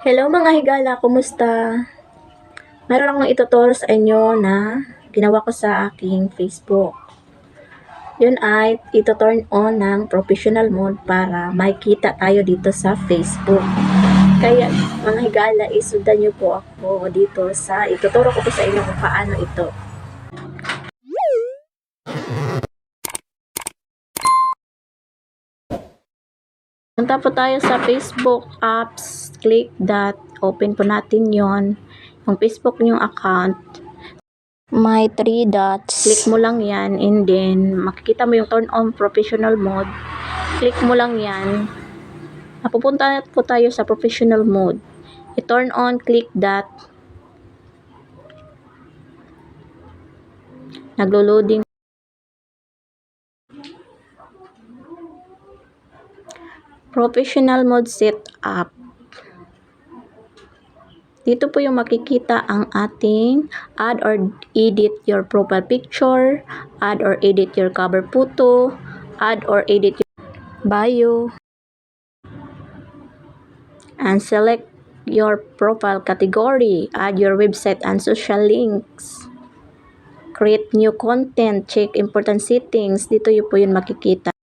Hello mga higala, kumusta? Meron akong ituturo sa inyo na ginawa ko sa aking Facebook. Yun ay ito-turn on ng professional mode para makita tayo dito sa Facebook. Kaya mga higala, isundan nyo po ako dito sa ituturo ko po sa inyo kung paano ito. Punta po tayo sa Facebook apps, click that, open po natin yon yung Facebook nyong account. May 3 dots. Click mo lang yan and then makikita mo yung turn on professional mode. Click mo lang yan. Napupunta po tayo sa professional mode. I-turn on, click that. Naglo-loading. Professional mode setup. Dito po yung makikita ang ating add or edit your profile picture, add or edit your cover photo, add or edit your bio, and select your profile category, add your website and social links, create new content, check important settings. Dito yun po yun makikita.